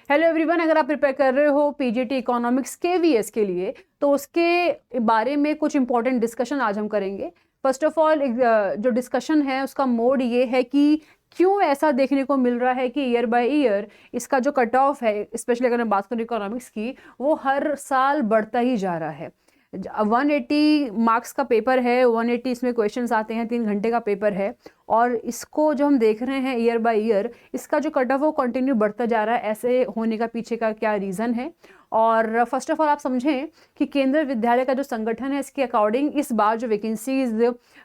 Hello everyone, अगर आप prepare कर रहे हो पीजीटी इकोनॉमिक्स केवीएस के लिए तो उसके बारे में कुछ इंपॉर्टेंट डिस्कशन आज हम करेंगे। फर्स्ट ऑफ ऑल जो डिस्कशन है उसका मोड ये है कि क्यों ऐसा देखने को मिल रहा है कि ईयर बाय ईयर इसका जो कट ऑफ है, स्पेशली अगर मैं बात करूँ इकोनॉमिक्स की, वो हर साल बढ़ता ही जा रहा है। 180 मार्क्स का पेपर है, 180 इसमें क्वेश्चंस आते हैं, 3 घंटे का पेपर है और इसको जो हम देख रहे हैं ईयर बाय ईयर इसका जो कट ऑफ वो कंटिन्यू बढ़ता जा रहा है। ऐसे होने का पीछे का क्या रीज़न है? और फर्स्ट ऑफ ऑल आप समझें कि केंद्रीय विद्यालय का जो संगठन है इसके अकॉर्डिंग इस बार जो वैकेंसीज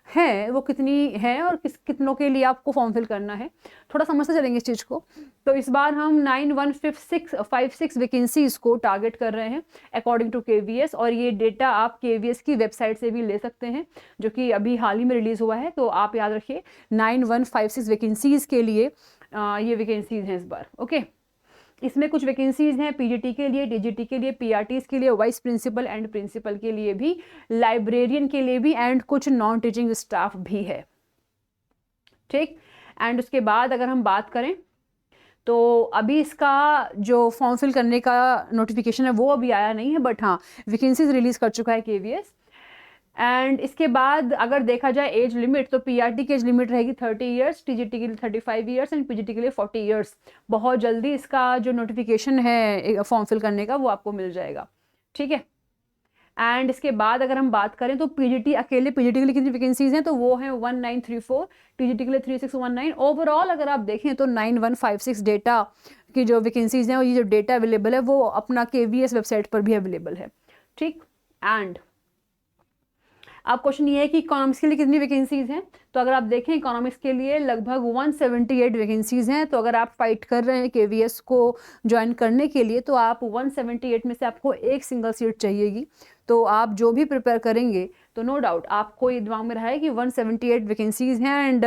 हैं वो कितनी हैं और कितनों के लिए आपको फॉर्म फिल करना है, थोड़ा समझते चलेंगे इस चीज़ को। तो इस बार हम 9156 वैकेंसीज को टारगेट कर रहे हैं अकॉर्डिंग टू केवीएस, और ये डेटा आप केवीएस की वेबसाइट से भी ले सकते हैं जो कि अभी हाल ही में रिलीज़ हुआ है। तो आप याद रखिए 9156 वैकेंसीज के लिए ये वैकेंसीज हैं इस बार। ओके, इसमें कुछ वैकेंसीज हैं पीजीटी के लिए, डीजीटी के लिए, पीआरटीज के लिए, वाइस प्रिंसिपल एंड प्रिंसिपल के लिए भी, लाइब्रेरियन के लिए भी एंड कुछ नॉन टीचिंग स्टाफ भी है। ठीक, एंड उसके बाद अगर हम बात करें तो अभी इसका जो फॉर्म फिल करने का नोटिफिकेशन है वो अभी आया नहीं है, बट हाँ वैकेंसीज रिलीज कर चुका है केवीएस। एंड इसके बाद अगर देखा जाए एज लिमिट तो पीआरटी की एज लिमिट रहेगी 30 ईयर्स, टीजीटी के लिए 35 ईयर्स एंड पीजीटी के लिए 40 ईयर्स। बहुत जल्दी इसका जो नोटिफिकेशन है फॉर्म फिल करने का वो आपको मिल जाएगा। ठीक है, एंड इसके बाद अगर हम बात करें तो पीजीटी अकेले पीजीटी के लिए कितनी वैकेंसीज हैं तो वो हैं 1934, टीजीटी के लिए 3619। ओवरऑल अगर आप देखें तो 9156 डेटा की जो वैकेंसीज हैं और ये जो डेटा अवेलेबल है वो अपना केवीएस वेबसाइट पर भी अवेलेबल है। ठीक, एंड अब क्वेश्चन ये है कि इकोनॉमिक्स के लिए कितनी वैकेंसीज हैं। तो अगर आप देखें इकोनॉमिक्स के लिए लगभग 178 वैकेंसीज हैं। तो अगर आप फाइट कर रहे हैं केवीएस को ज्वाइन करने के लिए तो आप 178 में से आपको एक सिंगल सीट चाहिएगी। तो आप जो भी प्रिपेयर करेंगे तो नो डाउट आपको ये दिमाग में रहा है कि 178 वैकेंसीज हैं एंड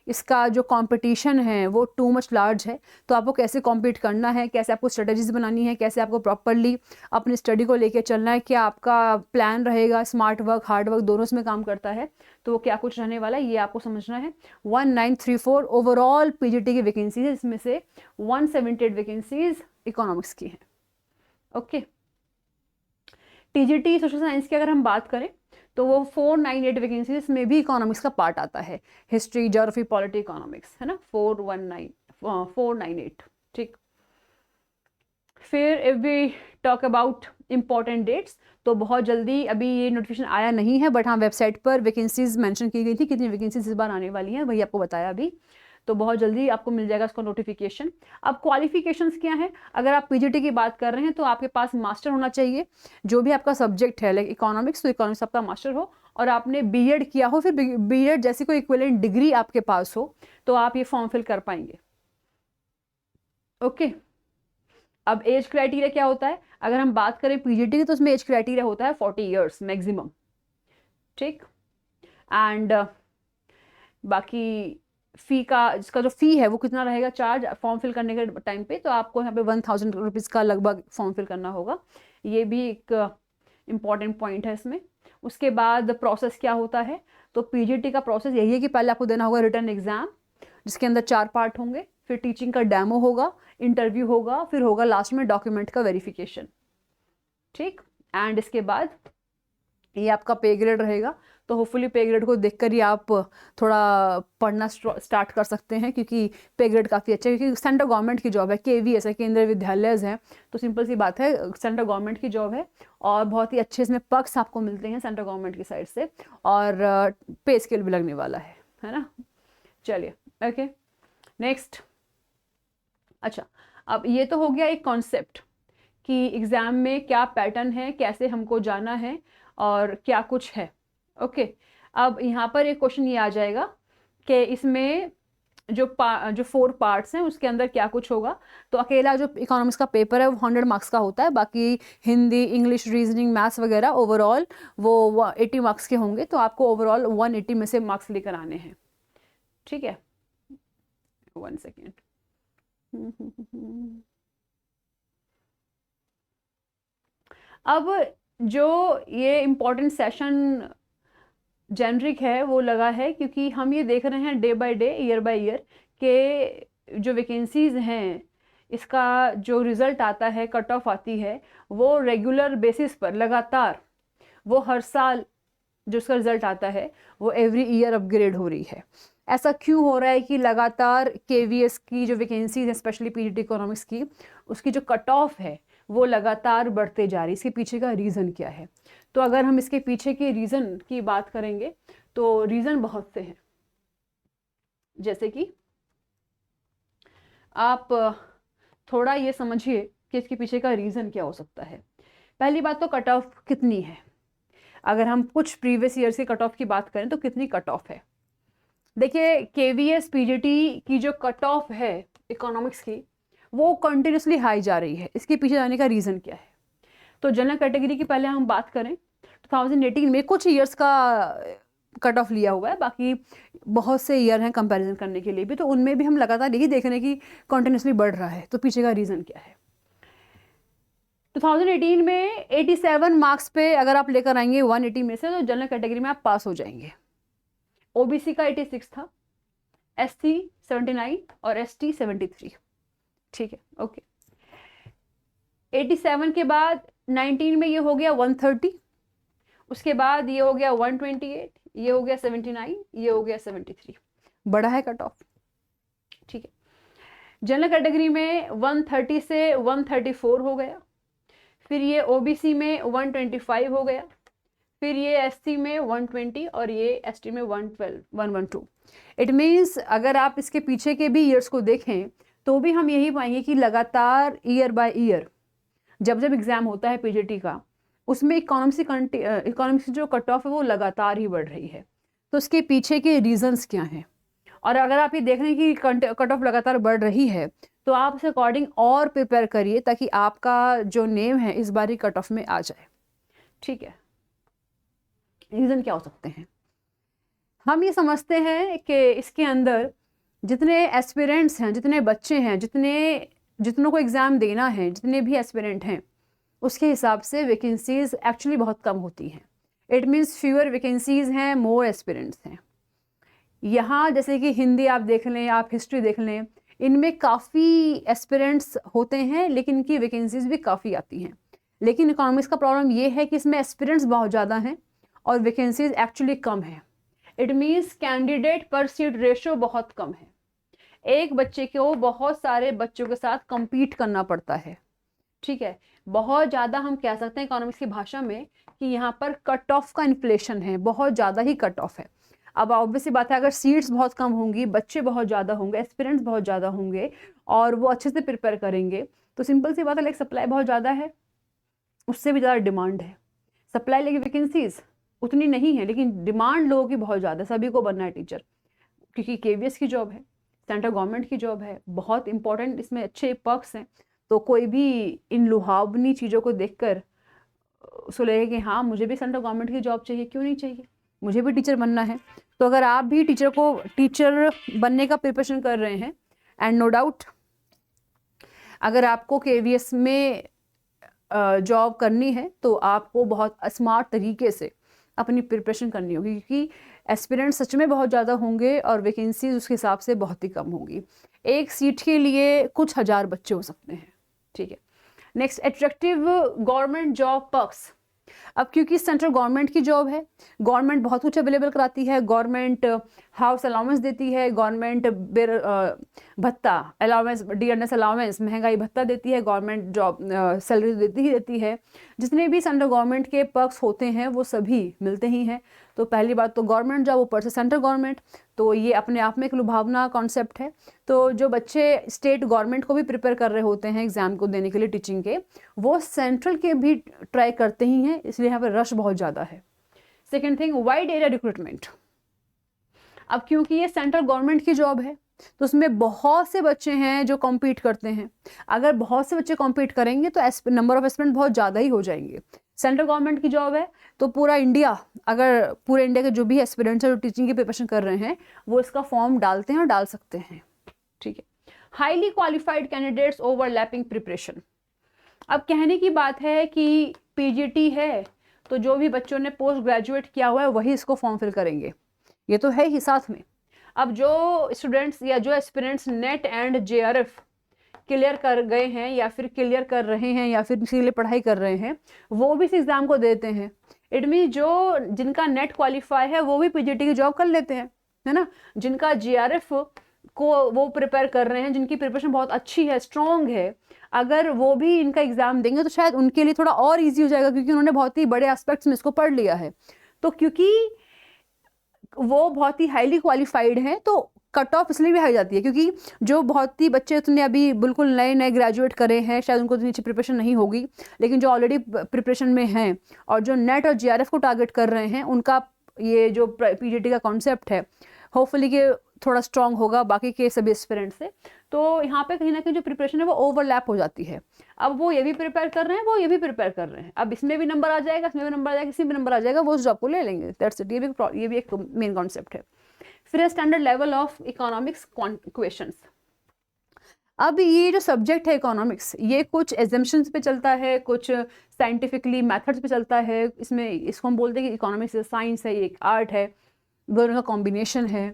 इसका जो कंपटीशन है वो टू मच लार्ज है। तो आपको कैसे कॉम्पीट करना है, कैसे आपको स्ट्रेटजीज बनानी है, कैसे आपको प्रॉपरली अपनी स्टडी को लेके चलना है, क्या आपका प्लान रहेगा, स्मार्ट वर्क हार्ड वर्क दोनों इसमें काम करता है, तो वो क्या कुछ रहने वाला है ये आपको समझना है। 1934 ओवरऑल पीजीटी की वैकेंसीज है, इसमें से 178 वैकेंसीज इकोनॉमिक्स की हैं। ओके, टीजीटी सोशल साइंस की अगर हम बात करें तो वो 498 वैकेंसीज में भी इकोनॉमिक्स का पार्ट आता है, हिस्ट्री, ज्योग्राफी, पॉलिटी, इकोनॉमिक्स, है ना, 498। ठीक, फिर if we talk about important dates तो बहुत जल्दी अभी ये नोटिफिकेशन आया नहीं है, बट हाँ वेबसाइट पर वैकेंसीज मेंशन की गई थी, कितनी वैकेंसीज इस बार आने वाली हैं वही आपको बताया अभी। तो बहुत जल्दी आपको मिल जाएगा उसका नोटिफिकेशन। अब क्वालिफिकेशंस क्या है, अगर आप पीजीटी की बात कर रहे हैं तो आपके पास मास्टर होना चाहिए जो भी आपका सब्जेक्ट है, लाइक इकोनॉमिक्स तो इकोनॉमिक्स आपका मास्टर हो और आपने बीएड किया हो, फिर बीएड जैसी कोई इक्विवेलेंट डिग्री आपके पास हो तो आप ये फॉर्म फिल कर पाएंगे। ओके, अब एज क्राइटेरिया क्या होता है, अगर हम बात करें पीजीटी की तो उसमें एज क्राइटेरिया होता है 40 ईयर्स मैक्सिमम। ठीक, एंड बाकी फी का, जिसका जो फी है वो कितना रहेगा चार्ज फॉर्म फिल करने के टाइम पे, तो आपको यहाँ पे 1000 रुपीज़ का लगभग फॉर्म फिल करना होगा। ये भी एक इम्पॉर्टेंट पॉइंट है इसमें। उसके बाद प्रोसेस क्या होता है, तो पीजीटी का प्रोसेस यही है कि पहले आपको देना होगा रिटन एग्जाम जिसके अंदर 4 पार्ट होंगे, फिर टीचिंग का डेमो होगा, इंटरव्यू होगा, फिर होगा लास्ट में डॉक्यूमेंट का वेरिफिकेशन। ठीक, एंड इसके बाद ये आपका पे ग्रेड रहेगा। तो होपफुली पे ग्रेड को देखकर ही आप थोड़ा पढ़ना स्टार्ट कर सकते हैं क्योंकि पे ग्रेड काफ़ी अच्छा है, क्योंकि सेंट्रल गवर्नमेंट की जॉब है, केवीएस है, केंद्रीय विद्यालय हैं, तो सिंपल सी बात है सेंट्रल गवर्नमेंट की जॉब है और बहुत ही अच्छे इसमें पक्ष आपको मिलते हैं सेंट्रल गवर्नमेंट की साइड से, और पे स्केल भी लगने वाला है ना। चलिए, ओके, नेक्स्ट। अच्छा, अब ये तो हो गया एक कॉन्सेप्ट कि एग्ज़ाम में क्या पैटर्न है, कैसे हमको जाना है और क्या कुछ है। ओके, अब यहाँ पर एक क्वेश्चन ये आ जाएगा कि इसमें जो 4 पार्ट्स हैं उसके अंदर क्या कुछ होगा। तो अकेला जो इकोनॉमिक्स का पेपर है वो 100 मार्क्स का होता है, बाकी हिंदी, इंग्लिश, रीजनिंग, मैथ्स वगैरह ओवरऑल वो 80 मार्क्स के होंगे। तो आपको ओवरऑल 180 में से मार्क्स लेकर आने हैं। ठीक है, 1 सेकेंड। अब जो ये इम्पोर्टेंट सेशन जेनरिक है वो लगा है क्योंकि हम ये देख रहे हैं day by day, year by year के जो वैकेंसीज हैं इसका जो रिज़ल्ट आता है, कट ऑफ आती है, वो रेगुलर बेसिस पर लगातार, वो हर साल जो उसका रिज़ल्ट आता है वो एवरी ईयर अपग्रेड हो रही है। ऐसा क्यों हो रहा है कि लगातार केवीएस की जो वैकेंसीज है, स्पेशली पीजीटी इकोनॉमिक्स की, उसकी जो कट ऑफ है वो लगातार बढ़ते जा रही है? इसके पीछे का रीज़न क्या है? तो अगर हम इसके पीछे के रीज़न की बात करेंगे तो रीज़न बहुत से हैं। जैसे कि आप थोड़ा ये समझिए कि इसके पीछे का रीज़न क्या हो सकता है। पहली बात तो कट ऑफ कितनी है। अगर हम कुछ प्रीवियस ईयर्स के कट ऑफ की बात करें तो कितनी कट ऑफ है? देखिए, केवीएस पीजीटी की जो कट ऑफ है इकोनॉमिक्स की, वो कंटिन्यूसली हाई जा रही है। इसके पीछे जाने का रीज़न क्या है? तो जनरल कैटेगरी की पहले हम बात करें, 2018 में कुछ ईयर्स का कट ऑफ लिया हुआ है, बाकी बहुत से ईयर हैं कंपैरिजन करने के लिए भी, तो उनमें भी हम लगातार यही देख रहे हैं कि कंटिन्यूसली बढ़ रहा है। तो पीछे का रीज़न क्या है? 2018 में 87 मार्क्स पे अगर आप लेकर आएंगे 180 में से, तो जनरल कैटेगरी में आप पास हो जाएंगे। ओबीसी का 86 था, एससी 79 और एसटी 73। ठीक है, ओके। 87 के बाद 19 में ये हो गया 130, उसके बाद ये हो गया 128, ये हो गया 79, ये हो गया 73। बड़ा है कट ऑफ। ठीक है, जनरल कैटेगरी में 130 से 134 हो गया, फिर ये ओबीसी में 125 हो गया, फिर ये एससी में 120 और ये एसटी में 112। इट मीन्स अगर आप इसके पीछे के भी ईयर्स को देखें तो भी हम यही पाएंगे कि लगातार ईयर बाय ईयर जब जब एग्ज़ाम होता है पीजीटी का, उसमें इकोनॉमिक्स की जो कट ऑफ है वो लगातार ही बढ़ रही है। तो उसके पीछे के रीजंस क्या हैं? और अगर आप ये देख रहे हैं कि कट ऑफ लगातार बढ़ रही है तो आप उस अकॉर्डिंग और प्रिपेयर करिए ताकि आपका जो नेम है इस बार ही कट ऑफ में आ जाए। ठीक है, रीज़न क्या हो सकते हैं? हम ये समझते हैं कि इसके अंदर जितने एस्पिरेंट्स हैं, जितने बच्चे हैं, जितनों को एग्ज़ाम देना है, जितने भी एस्पिरेंट हैं, उसके हिसाब से वैकेंसीज एक्चुअली बहुत कम होती हैं। इट मीन्स फ्यूअर वैकेंसीज हैं, मोर एस्पिरेंट्स हैं। यहाँ जैसे कि हिंदी आप देख लें, आप हिस्ट्री देख लें, इनमें काफ़ी एस्पिरेंट्स होते हैं लेकिन इनकी वैकेंसीज भी काफ़ी आती हैं। लेकिन इकोनॉमिक्स का प्रॉब्लम ये है कि इसमें एस्पिरेंट्स बहुत ज़्यादा हैं और वैकेंसीज एक्चुअली कम है। इट मीन्स कैंडिडेट पर सीट रेशो बहुत कम है। एक बच्चे को बहुत सारे बच्चों के साथ compete करना पड़ता है। ठीक है, बहुत ज़्यादा हम कह सकते हैं इकोनॉमिक्स की भाषा में कि यहाँ पर कट ऑफ का इन्फ्लेशन है, बहुत ज़्यादा ही कट ऑफ है। अब ऑब्वियसली बात है, अगर सीट्स बहुत कम होंगी, बच्चे बहुत ज़्यादा होंगे, एस्पिरेंट्स बहुत ज़्यादा होंगे और वो अच्छे से प्रिपेयर करेंगे, तो सिंपल सी बात है, लाइक सप्लाई बहुत ज़्यादा है, उससे भी ज़्यादा डिमांड है। सप्लाई लेकिन वैकेंसीज उतनी नहीं है, लेकिन डिमांड लोगों की बहुत ज़्यादा है। सभी को बनना है टीचर, क्योंकि केवीएस की जॉब है, सेंट्रल गवर्नमेंट की जॉब है, बहुत इंपॉर्टेंट, इसमें अच्छे पर्क्स हैं। तो कोई भी इन लुभावनी चीज़ों को देखकर उसको लगेगा कि हाँ मुझे भी सेंट्रल गवर्नमेंट की जॉब चाहिए, क्यों नहीं चाहिए, मुझे भी टीचर बनना है। तो अगर आप भी टीचर बनने का प्रिपरेशन कर रहे हैं, एंड नो डाउट अगर आपको केवीएस में जॉब करनी है तो आपको बहुत स्मार्ट तरीके से अपनी प्रिपरेशन करनी होगी, क्योंकि एस्पिरेंट्स सच में बहुत ज़्यादा होंगे और वैकेंसीज उसके हिसाब से बहुत ही कम होंगी। एक सीट के लिए कुछ हज़ार बच्चे हो सकते हैं। ठीक है, next, attractive government job perks. अब क्योंकि सेंट्रल गवर्नमेंट की जॉब है, गवर्नमेंट बहुत कुछ अवेलेबल कराती है, गवर्नमेंट हाउस अलाउंस देती है, गवर्नमेंट भत्ता अलाउंस, डियरनेस अलाउंस, महंगाई भत्ता देती है, गवर्नमेंट जॉब सैलरी देती ही देती है। जितने भी सेंट्रल गवर्नमेंट के पर्क्स होते हैं वो सभी मिलते ही हैं। तो पहली बात तो गवर्नमेंट जॉब, ऊपर से सेंट्रल गवर्नमेंट, तो ये अपने आप में एक लुभावना कॉन्सेप्ट है। तो जो बच्चे स्टेट गवर्नमेंट को भी प्रिपेयर कर रहे होते हैं एग्ज़ाम को देने के लिए टीचिंग के, वो सेंट्रल के भी ट्राई करते ही हैं, इसलिए यहाँ पर रश बहुत ज़्यादा है। Second thing, wide area recruitment. अब क्योंकि ये सेंट्रल गवर्नमेंट की जॉब है तो उसमें बहुत से बच्चे हैं जो कॉम्पीट करते हैं। अगर बहुत से बच्चे कॉम्पीट करेंगे तो नंबर ऑफ एस्पिरेंट बहुत ज़्यादा ही हो जाएंगे। सेंट्रल गवर्नमेंट की जॉब है तो पूरा इंडिया, अगर पूरे इंडिया के जो भी एस्पिरेंट्स हैं जो टीचिंग की प्रिपरेशन कर रहे हैं वो इसका फॉर्म डालते हैं और डाल सकते हैं। ठीक है, highly qualified candidates overlapping preparation. अब कहने की बात है कि पीजीटी है तो जो भी बच्चों ने पोस्ट ग्रेजुएट किया हुआ है वही इसको फॉर्म फिल करेंगे, ये तो है ही साथ में। अब जो स्टूडेंट्स या जो aspirants net and JRF clear कर गए हैं या फिर क्लियर कर रहे हैं या फिर इसीलिए पढ़ाई कर रहे हैं, वो भी इस एग्ज़ाम को देते हैं। इट मीन जो जिनका नेट क्वालिफाई है वो भी पीजीटी की जॉब कर लेते हैं, है ना। जिनका जीआरएफ को वो प्रिपेयर कर रहे हैं, जिनकी प्रिपरेशन बहुत अच्छी है, स्ट्रॉन्ग है, अगर वो भी इनका एग्ज़ाम देंगे तो शायद उनके लिए थोड़ा और ईजी हो जाएगा, क्योंकि उन्होंने बहुत ही बड़े एस्पेक्ट्स में इसको पढ़ लिया है। तो क्योंकि वो बहुत ही हाईली क्वालिफाइड हैं तो कट ऑफ इसलिए भी हाई जाती है, क्योंकि जो बहुत ही बच्चे तुमने अभी बिल्कुल नए नए ग्रेजुएट करे हैं, शायद उनको इतनी अच्छी प्रिपरेशन नहीं होगी, लेकिन जो ऑलरेडी प्रिपरेशन में हैं और जो नेट और जीआरएफ को टारगेट कर रहे हैं, उनका ये जो पीजीटी का कॉन्सेप्ट है होपफुली कि थोड़ा स्ट्रॉन्ग होगा बाकी के सभी एस्पिरेंट से। तो यहाँ पे कहीं ना कहीं जो प्रिपरेशन है वो ओवरलैप हो जाती है। अब वो ये भी प्रिपेयर कर रहे हैं, वो ये भी प्रिपेयर कर रहे हैं, अब इसमें भी नंबर आ जाएगा, इसमें भी नंबर आ जाएगा, इसी में नंबर आ जाएगा, वो उस जॉब को ले लेंगे। That's it. ये भी एक मेन कॉन्सेप्ट है। फिर standard level of economics questions. अब ये जो सब्जेक्ट है इकोनॉमिक्स, ये कुछ एजम्पशंस पे चलता है, कुछ साइंटिफिकली मेथड्स पे चलता है। इसमें इसको हम बोलते हैं कि इकोनॉमिक्स साइंस है, ये एक आर्ट है, दोनों का कॉम्बिनेशन है।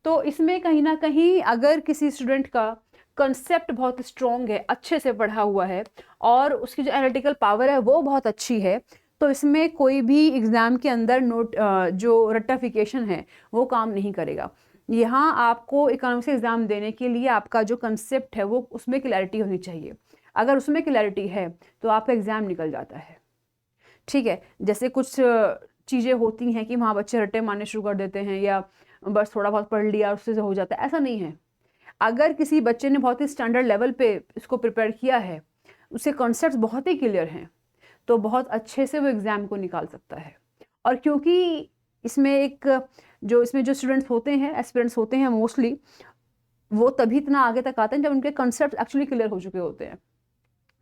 तो इसमें कहीं ना कहीं अगर किसी स्टूडेंट का कंसेप्ट बहुत स्ट्रॉन्ग है, अच्छे से पढ़ा हुआ है और उसकी जो एनालिटिकल पावर है वो बहुत अच्छी है, तो इसमें कोई भी एग्ज़ाम के अंदर जो रट्टाफिकेशन है वो काम नहीं करेगा। यहाँ आपको इकोनॉमिक्स एग्ज़ाम देने के लिए आपका जो कंसेप्ट है वो उसमें क्लैरिटी होनी चाहिए। अगर उसमें क्लैरिटी है तो आपका एग्ज़ाम निकल जाता है, ठीक है। जैसे कुछ चीज़ें होती हैं कि वहाँ बच्चे रट्टे मारने शुरू कर देते हैं या बस थोड़ा बहुत पढ़ लिया उससे हो जाता है, ऐसा नहीं है। अगर किसी बच्चे ने बहुत ही स्टैंडर्ड लेवल पे इसको प्रिपेयर किया है, उसके कॉन्सेप्ट्स बहुत ही क्लियर हैं, तो बहुत अच्छे से वो एग्ज़ाम को निकाल सकता है। और क्योंकि इसमें जो स्टूडेंट्स होते हैं, एस्पिरेंट्स होते हैं मोस्टली, वो तभी इतना आगे तक आते हैं जब उनके कॉन्सेप्ट एक्चुअली क्लियर हो चुके होते हैं।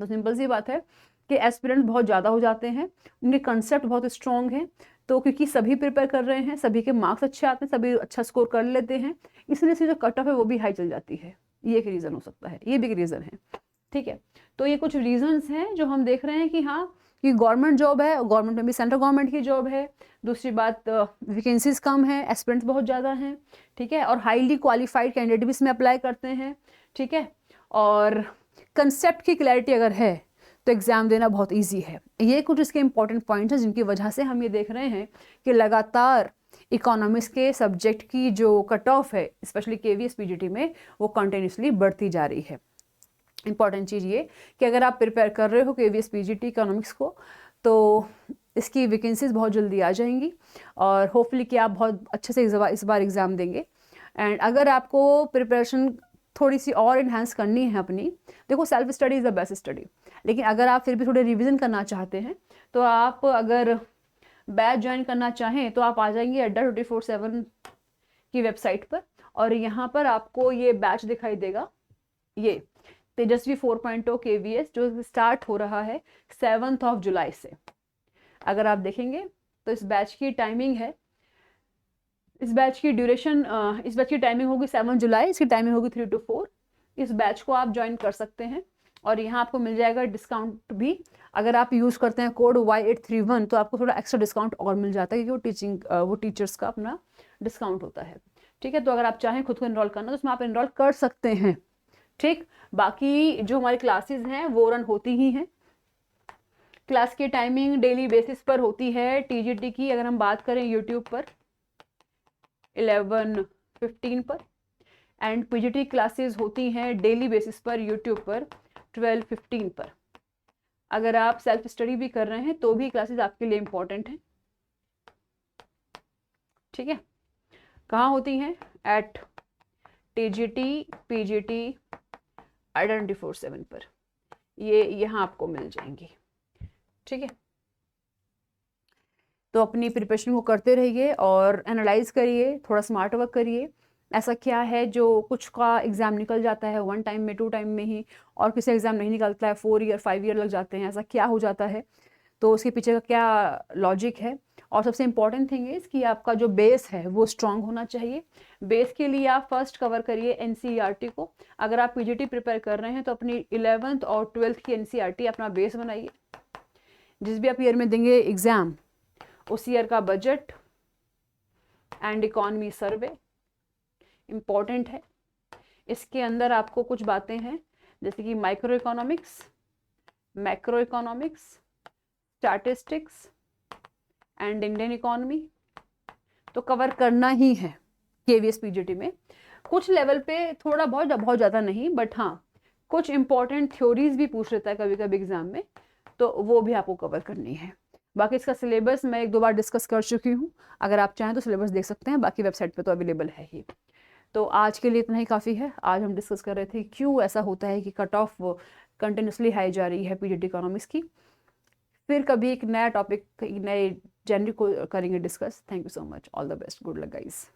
तो सिंपल सी बात है कि एस्पिरेंट्स बहुत ज़्यादा हो जाते हैं, उनके कॉन्सेप्ट बहुत स्ट्रॉन्ग हैं। तो क्योंकि सभी प्रिपेयर कर रहे हैं, सभी के मार्क्स अच्छे आते हैं, सभी अच्छा स्कोर कर लेते हैं, इसलिए इसकी जो कट ऑफ है वो भी हाई चल जाती है। ये एक रीज़न हो सकता है, ये भी एक रीज़न है, ठीक है। तो ये कुछ रीजंस हैं जो हम देख रहे हैं कि हाँ, कि गवर्नमेंट जॉब है, गवर्नमेंट में भी सेंट्रल गवर्नमेंट की जॉब है। दूसरी बात, वैकेंसीज कम है, एस्पिरेंट्स बहुत ज़्यादा हैं, ठीक है, और हाईली क्वालिफाइड कैंडिडेट भी इसमें अप्लाई करते हैं, ठीक है। और कंसेप्ट की क्लैरिटी अगर है तो एग्ज़ाम देना बहुत इजी है। ये कुछ इसके इंपॉर्टेंट पॉइंट्स हैं जिनकी वजह से हम ये देख रहे हैं कि लगातार इकोनॉमिक्स के सब्जेक्ट की जो कट ऑफ है, स्पेशली केवीएस पीजीटी में, वो कंटिन्यूसली बढ़ती जा रही है। इंपॉर्टेंट चीज़ ये कि अगर आप प्रिपेयर कर रहे हो केवीएस पीजीटी इकोनॉमिक्स को, तो इसकी वैकेंसीज बहुत जल्दी आ जाएंगी और होपफुली कि आप बहुत अच्छे से इस बार एग्ज़ाम देंगे। एंड अगर आपको प्रिपरेशन थोड़ी सी और इन्हांस करनी है अपनी, देखो self study is the best study, लेकिन अगर आप फिर भी थोड़े रिवीजन करना चाहते हैं तो आप अगर बैच ज्वाइन करना चाहें तो आप आ जाएंगे अड्डा 24/7 की वेबसाइट पर, और यहाँ पर आपको ये बैच दिखाई देगा, ये तेजस्वी 4.0 KVS जो स्टार्ट हो रहा है 7 जुलाई से। अगर आप देखेंगे तो इस बैच की टाइमिंग है, इस बैच की ड्यूरेशन, इस बैच की टाइमिंग होगी 7 जुलाई, इसकी टाइमिंग होगी 3 to 4। इस बैच को आप ज्वाइन कर सकते हैं और यहाँ आपको मिल जाएगा डिस्काउंट भी। अगर आप यूज़ करते हैं कोड Y831 तो आपको थोड़ा एक्स्ट्रा डिस्काउंट और मिल जाता है, क्योंकि वो टीचर्स का अपना डिस्काउंट होता है, ठीक है। तो अगर आप चाहें खुद को इनरोल करना तो उसमें आप इनरोल कर सकते हैं, ठीक। बाकी जो हमारी क्लासेस हैं वो रन होती ही हैं। क्लास की टाइमिंग डेली बेसिस पर होती है। टीजीटी की अगर हम बात करें यूट्यूब पर 11:15 पर, एंड पीजीटी क्लासेस होती हैं डेली बेसिस पर यूट्यूब पर 12:15 पर। अगर आप सेल्फ स्टडी भी कर रहे हैं तो भी क्लासेस आपके लिए इम्पोर्टेंट हैं, ठीक है। कहाँ होती हैं? एट टीजीटी पीजीटी अड्डा 24/7 पर, ये यहाँ आपको मिल जाएंगी, ठीक है। तो अपनी प्रिपरेशन को करते रहिए और एनालाइज करिए, थोड़ा स्मार्ट वर्क करिए। ऐसा क्या है जो कुछ का एग्ज़ाम निकल जाता है 1 टाइम में, 2 टाइम में ही, और किसी एग्ज़ाम नहीं निकलता है, 4 ईयर 5 ईयर लग जाते हैं, ऐसा क्या हो जाता है, तो उसके पीछे का क्या लॉजिक है। और सबसे इम्पॉर्टेंट थिंग इज़ कि आपका जो बेस है वो स्ट्रॉन्ग होना चाहिए। बेस के लिए आप फर्स्ट कवर करिए एनसीईआरटी को। अगर आप पीजीटी प्रिपेयर कर रहे हैं तो अपनी 11th और 12th की एनसीईआरटी अपना बेस बनाइए। जिस भी आप ईयर में देंगे एग्ज़ाम, उस ईयर का budget and economy survey important है। इसके अंदर आपको कुछ बातें हैं जैसे कि micro economics, macro economics, statistics and Indian economy तो कवर करना ही है KVS PGT में। कुछ लेवल पे थोड़ा बहुत ज़्यादा नहीं, बट हाँ कुछ इंपॉर्टेंट थ्योरीज भी पूछ लेता है कभी कभी एग्जाम में, तो वो भी आपको कवर करनी है। बाकी इसका सिलेबस मैं 1-2 बार डिस्कस कर चुकी हूँ, अगर आप चाहें तो सिलेबस देख सकते हैं, बाकी वेबसाइट पे तो अवेलेबल है ही। तो आज के लिए इतना ही काफ़ी है। आज हम डिस्कस कर रहे थे क्यों ऐसा होता है कि कट ऑफ कंटिन्यूसली हाई जा रही है PGT इकोनॉमिक्स की। फिर कभी एक नया टॉपिक, नए जेनर को करेंगे discuss. Thank you so much, all the best, good luck guys.